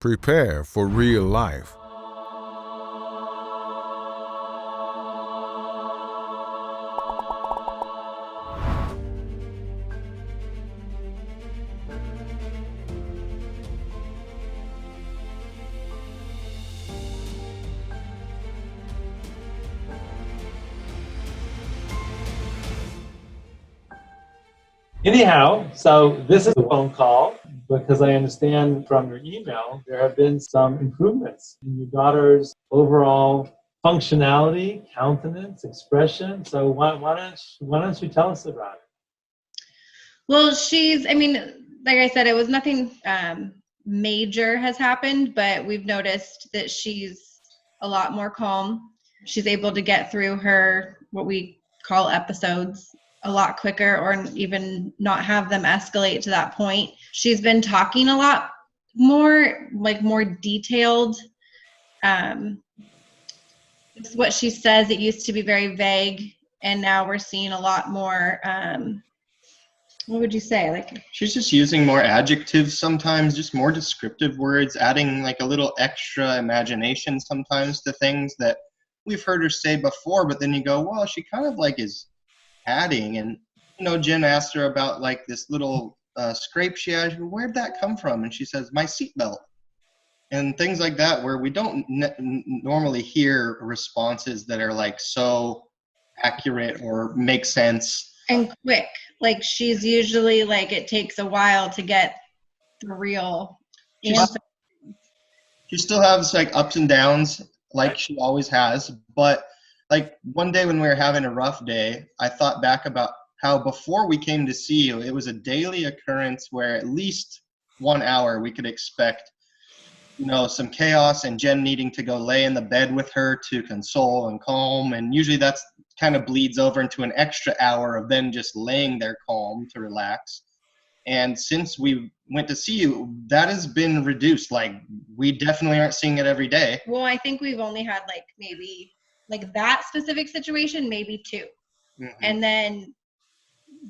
Prepare for real life. Anyhow, so this is a phone call because I understand from your email there have been some improvements in your daughter's overall functionality, countenance, expression. So why don't you tell us about it? Well, like I said, it was nothing major has happened, but we've noticed that she's a lot more calm. She's able to get through her, what we call episodes, a lot quicker, or even not have them escalate to that point. She's been talking a lot more, like more detailed. It's what she says. It used to be very vague, and now we're seeing a lot more, what would you say? Like, she's just using more adjectives sometimes, just more descriptive words, adding like a little extra imagination sometimes to things that we've heard her say before, but then you go, well, she kind of like is adding. And Jen asked her about like this little scrape she had. Where'd that come from? And she says, my seatbelt. And things like that, where we don't normally hear responses that are like so accurate or make sense and quick. Like, she's usually like, it takes a while to get the real answer. She still has like ups and downs like she always has, but like one day when we were having a rough day, I thought back about how before we came to see you, it was a daily occurrence where at least 1 hour we could expect some chaos and Jen needing to go lay in the bed with her to console and calm, and usually that's kind of bleeds over into an extra hour of then just laying there calm to relax. And since we went to see you, that has been reduced. Like, we definitely aren't seeing it every day. Well, I think we've only had like maybe like that specific situation, maybe 2. Mm-hmm. And then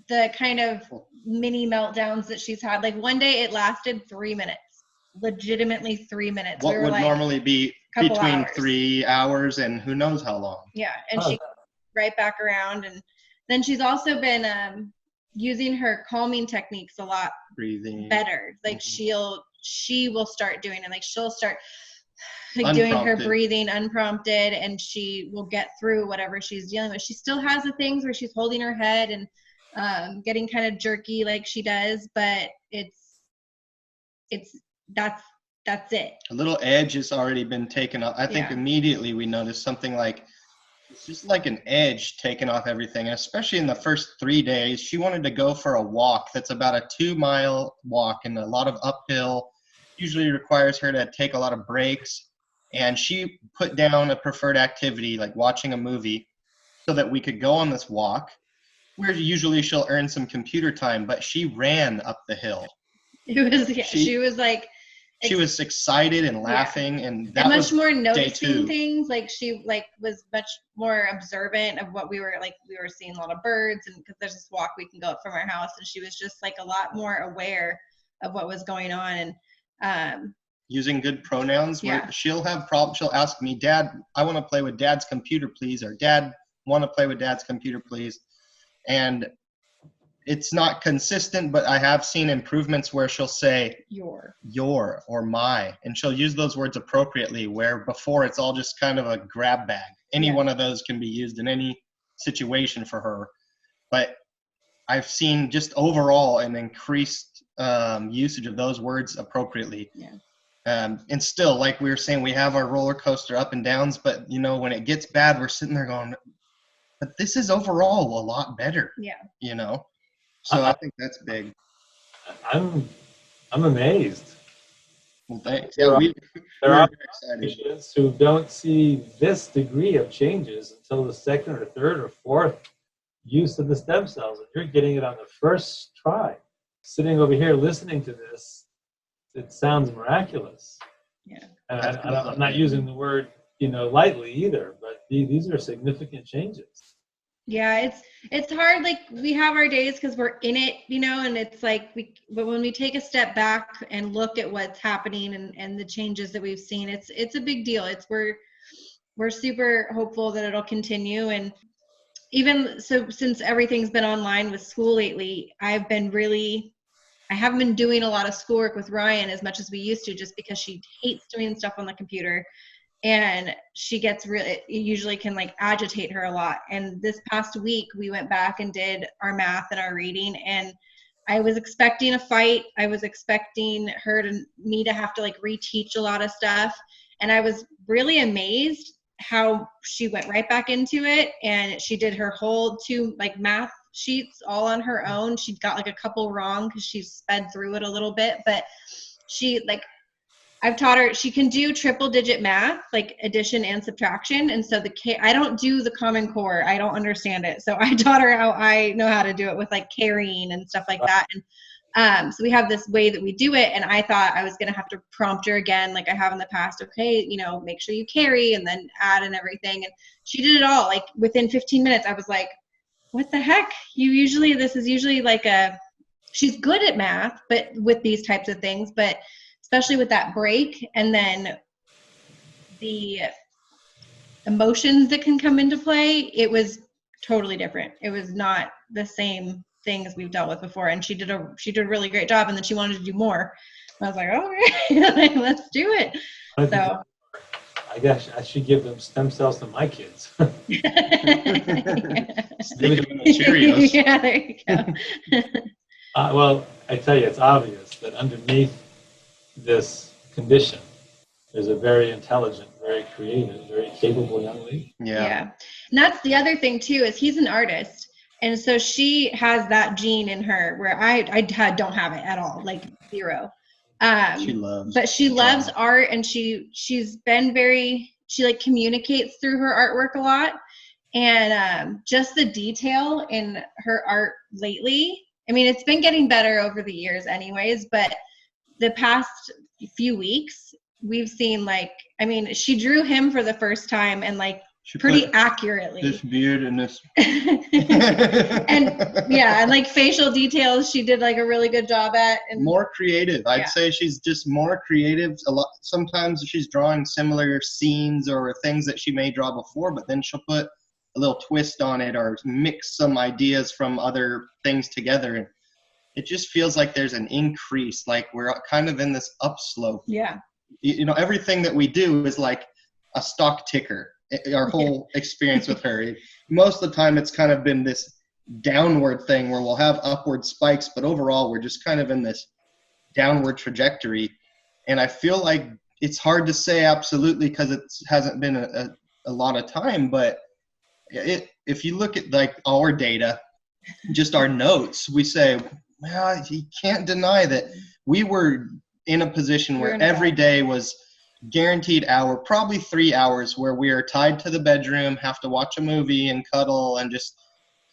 the kind of mini meltdowns that she's had, like one day it lasted 3 minutes, legitimately 3 minutes. What would like normally be between 3 hours and who knows how long. Yeah, and she right back around. And then she's also been using her calming techniques a lot breathing better. Like she will start doing it. Like she'll start like doing her breathing unprompted, and she will get through whatever she's dealing with. She still has the things where she's holding her head and getting kind of jerky like she does, but that's it. A little edge has already been taken off. I think immediately we noticed something like, it's just like an edge taken off everything. And especially in the first 3 days, she wanted to go for a walk that's about a 2-mile walk and a lot of uphill. Usually requires her to take a lot of breaks. And she put down a preferred activity, like watching a movie, so that we could go on this walk, where usually she'll earn some computer time, but she ran up the hill. She was like, she was excited and laughing, and that was much more noticing things. Like she was much more observant of what we were seeing a lot of birds, and because there's this walk we can go up from our house, and she was just like a lot more aware of what was going on. And using good pronouns, where she'll have problems. She'll ask me, Dad, I want to play with Dad's computer, please, or Dad, want to play with Dad's computer, please. And it's not consistent, but I have seen improvements where she'll say your or my, and she'll use those words appropriately, where before it's all just kind of a grab bag. Any one of those can be used in any situation for her. But I've seen just overall an increased usage of those words appropriately. Yeah. And still, like we were saying, we have our roller coaster up and downs, but when it gets bad, we're sitting there going, but this is overall a lot better. Yeah. So I think that's big. I'm amazed. Well, thanks. There are patients who don't see this degree of changes until the second or third or fourth use of the stem cells. And you're getting it on the first try. Sitting over here listening to this, it sounds miraculous. Yeah. And I'm not using the word lightly either, but these are significant changes. Yeah, it's hard. Like, we have our days because we're in it, and it's like but when we take a step back and look at what's happening and the changes that we've seen, it's a big deal. We're super hopeful that it'll continue. And even so, since everything's been online with school lately, I haven't been doing a lot of schoolwork with Ryan as much as we used to, just because she hates doing stuff on the computer. And she gets it usually can like agitate her a lot. And this past week we went back and did our math and our reading, and I was expecting a fight. I was expecting me to have to like reteach a lot of stuff. And I was really amazed how she went right back into it, and she did her whole 2 like math sheets all on her own. She got like a couple wrong because she sped through it a little bit, but she like, I've taught her, she can do triple digit math, like addition and subtraction. And so I don't do the Common Core. I don't understand it. So I taught her how I know how to do it with like carrying and stuff like that. And so we have this way that we do it. And I thought I was going to have to prompt her again, like I have in the past. Okay, make sure you carry and then add and everything. And she did it all. Like within 15 minutes, I was like, what the heck? This is usually like she's good at math, but with these types of things, but especially with that break, and then the emotions that can come into play, it was totally different. It was not the same things we've dealt with before. And she did a really great job, and then she wanted to do more. And I was like, okay, let's do it. So I guess I should give them stem cells to my kids. Stick them in the Cheerios. Yeah, there you go. Well, I tell you, it's obvious that underneath this condition, there's a very intelligent, very creative, very capable young lady. Yeah. And that's the other thing too, is he's an artist. And so she has that gene in her where I don't have it at all, like 0. She loves art, and she's been she like communicates through her artwork a lot. And just the detail in her art lately, I mean, it's been getting better over the years anyways, but the past few weeks we've seen she drew him for the first time, and like pretty accurately. This beard and this. and like facial details, she did like a really good job at. And more creative. I'd say she's just more creative. Sometimes she's drawing similar scenes or things that she may draw before, but then she'll put a little twist on it or mix some ideas from other things together. And it just feels like there's an increase, like we're kind of in this upslope. Yeah. Everything that we do is like a stock ticker. Our whole experience with her. Most of the time it's kind of been this downward thing where we'll have upward spikes, but overall we're just kind of in this downward trajectory. And I feel like it's hard to say absolutely because it hasn't been a lot of time, but if you look at like our data, just our notes, we say, well, you can't deny that we were in a position where every day was guaranteed hour, probably 3 hours, where we are tied to the bedroom, have to watch a movie and cuddle and just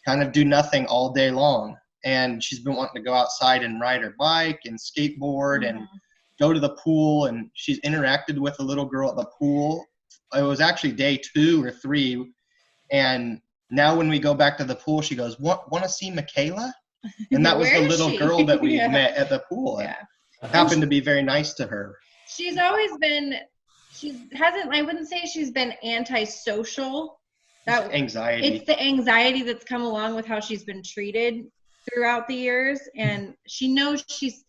kind of do nothing all day long. And she's been wanting to go outside and ride her bike and skateboard and go to the pool. And she's interacted with a little girl at the pool. It was actually day 2 or 3. And now when we go back to the pool, she goes, want to see Michaela? And that was the little girl that we met at the pool. Yeah. It happened to be very nice to her. She's always been, I wouldn't say she's been antisocial. It's anxiety. It's the anxiety that's come along with how she's been treated throughout the years. And she knows she's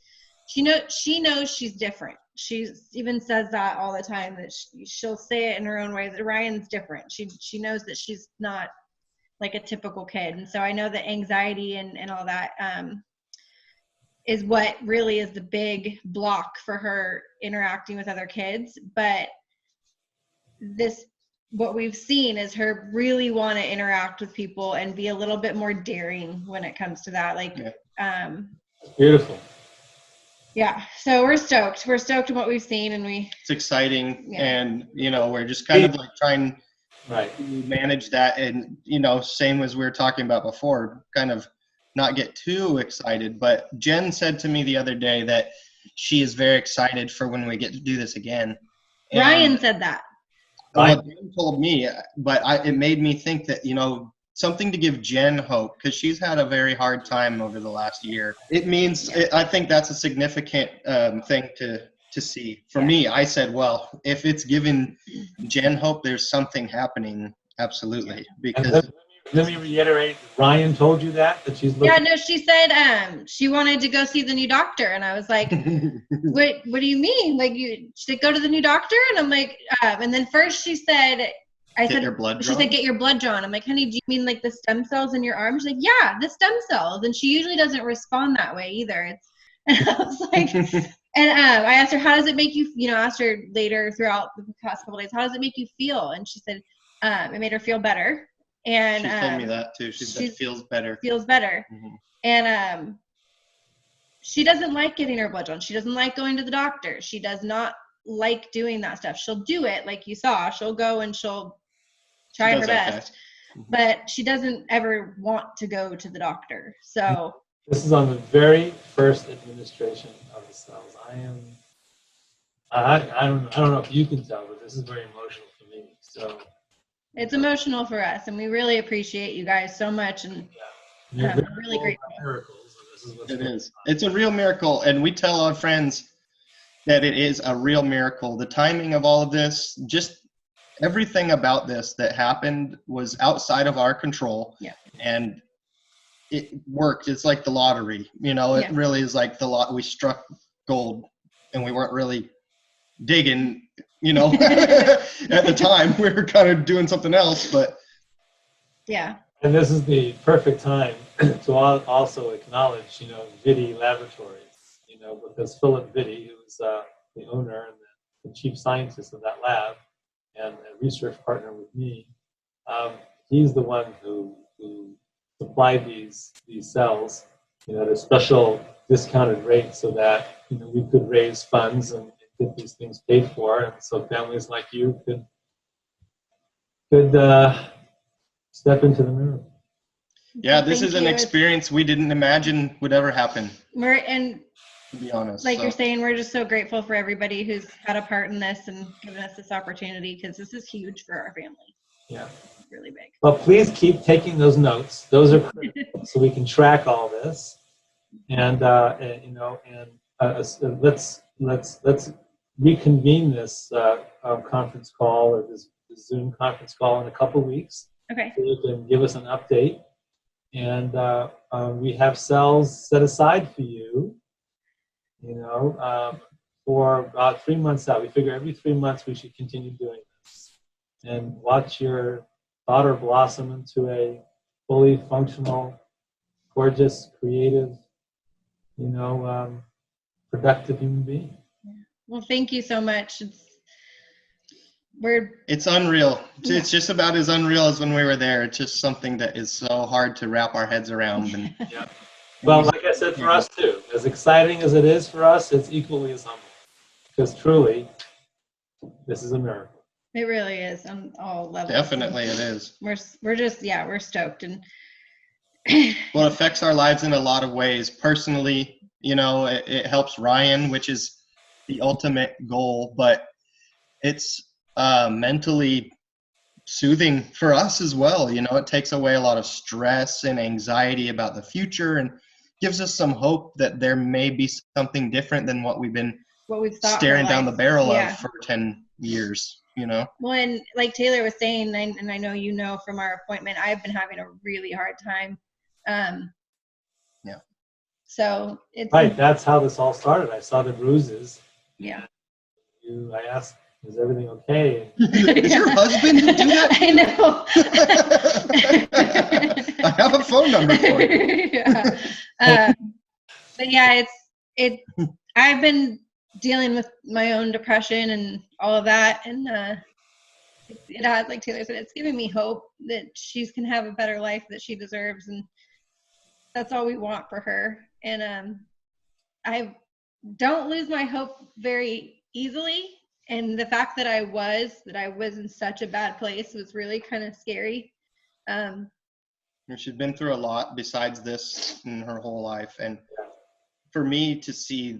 different. She even says that all the time, that she'll say it in her own way, that Ryan's different. She knows that she's not like a typical kid. And so I know that anxiety and all that is what really is the big block for her interacting with other kids. But what we've seen is her really want to interact with people and be a little bit more daring when it comes to that. Beautiful. Yeah. So we're stoked. We're stoked at what we've seen, and it's exciting. Yeah. And, we're just kind of like trying to manage that. And, same as we were talking about before, kind of not get too excited. But Jen said to me the other day that she is very excited for when we get to do this again. And Ryan said that. Well, Jen told me, but it made me think that, something to give Jen hope, because she's had a very hard time over the last year. It means, I think that's a significant thing to see. For me, I said, well, if it's given Jen hope, there's something happening. Absolutely. Because let me reiterate, Ryan told you that she's looking. Yeah, no, she said she wanted to go see the new doctor, and I was like, what do you mean? Like, you should go to the new doctor? And I'm like, and then first she said, get your blood drawn? She said, get your blood drawn. I'm like, honey, do you mean like the stem cells in your arm? She's like, yeah, the stem cells. And she usually doesn't respond that way either. And I was like, and I asked her, how does it make you, asked her later throughout the past couple days, how does it make you feel? And she said, it made her feel better. And she told me that too. She said, feels better. Feels better. Mm-hmm. And she doesn't like getting her blood drawn. She doesn't like going to the doctor. She does not like doing that stuff. She'll do it, like you saw. She'll go and she'll try her best. Okay. But she doesn't ever want to go to the doctor. So this is on the very first administration of the cells. I don't know if you can tell, but this is very emotional for me. So it's emotional for us, and we really appreciate you guys so much, and we're really grateful. Miracles. It is. It's a real miracle, and we tell our friends that it is a real miracle. The timing of all of this, just everything about this that happened was outside of our control. Yeah. And it worked. It's like the lottery. It really is like the lot. We struck gold, and we weren't really digging, at the time. We were kind of doing something else, but yeah. And this is the perfect time to also acknowledge, Vitti Laboratories, because Philip Vitti, who's the owner and the chief scientist of that lab and a research partner with me, he's the one who supplied these cells, at a special discounted rate so that, we could raise funds and get these things paid for, and so families like you could step into the miracle. Yeah, this is an experience we didn't imagine would ever happen. To be honest, you're saying, we're just so grateful for everybody who's had a part in this and given us this opportunity, because this is huge for our family. Yeah, it's really big. Well, please keep taking those notes. Those are critical, so we can track all this, and let's reconvene this conference call or this Zoom conference call in a couple of weeks. Okay. So you can give us an update, and we have cells set aside for you. For about 3 months out. We figure every 3 months we should continue doing this, and watch your daughter blossom into a fully functional, gorgeous, creative, productive human being. Well, thank you so much. It's unreal. Yeah. It's just about as unreal as when we were there. It's just something that is so hard to wrap our heads around. And yeah. Well, like I said, for us too, as exciting as it is for us, it's equally as humbling, because truly, this is a miracle. It really is on all levels. Definitely, it is. We're stoked, and well, it affects our lives in a lot of ways. Personally, it helps Ryan, which is the ultimate goal, but it's mentally soothing for us as well. It takes away a lot of stress and anxiety about the future, and gives us some hope that there may be something different than what we've staring down the barrel of for 10 years. Well, and like Taylor was saying, and I know from our appointment, I've been having a really hard time. Yeah. So it's right. That's how this all started. I saw the bruises. Yeah. I asked, is everything okay? Is your husband do that? I know. I have a phone number for you. Yeah. But yeah, I've been dealing with my own depression and all of that, and it has, like Taylor said, it's giving me hope that she can have a better life that she deserves, and that's all we want for her. And I don't lose my hope very easily, and the fact that I was in such a bad place was really kind of scary. She's been through a lot besides this in her whole life, and for me to see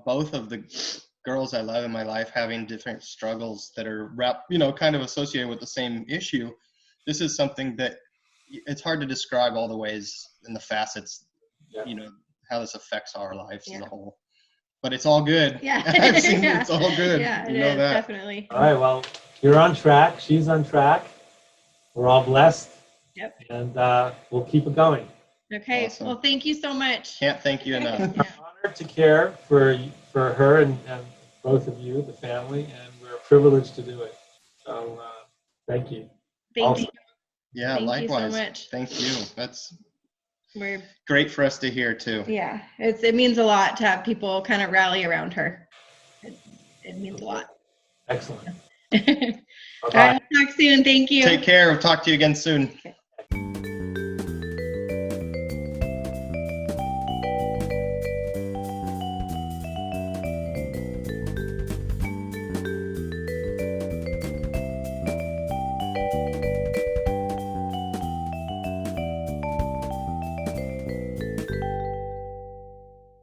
both of the girls I love in my life having different struggles that are kind of associated with the same issue, this is something that it's hard to describe all the ways and the facets, Yeah. you know, how this affects our lives as Yeah. a whole. But it's all good. Yeah. I've seen Yeah. it's all good. Yeah, You it know is, that. definitely. All right, well, you're on track. She's on track. We're all blessed. Yep. And we'll keep it going. Okay. Awesome. Well, thank you so much. Can't thank you enough. Yeah. Honored to care for her and both of you, the family, and we're privileged to do it. So thank you. Thank Awesome. you. Yeah, Thank you so likewise. much. Thank you. That's We're great for us to hear too. yeah. It means a lot to have people kind of rally around her. It means a lot. Excellent. All right, Bye-bye. we'll talk soon. Thank you. Take care. We'll talk to you again soon. Okay.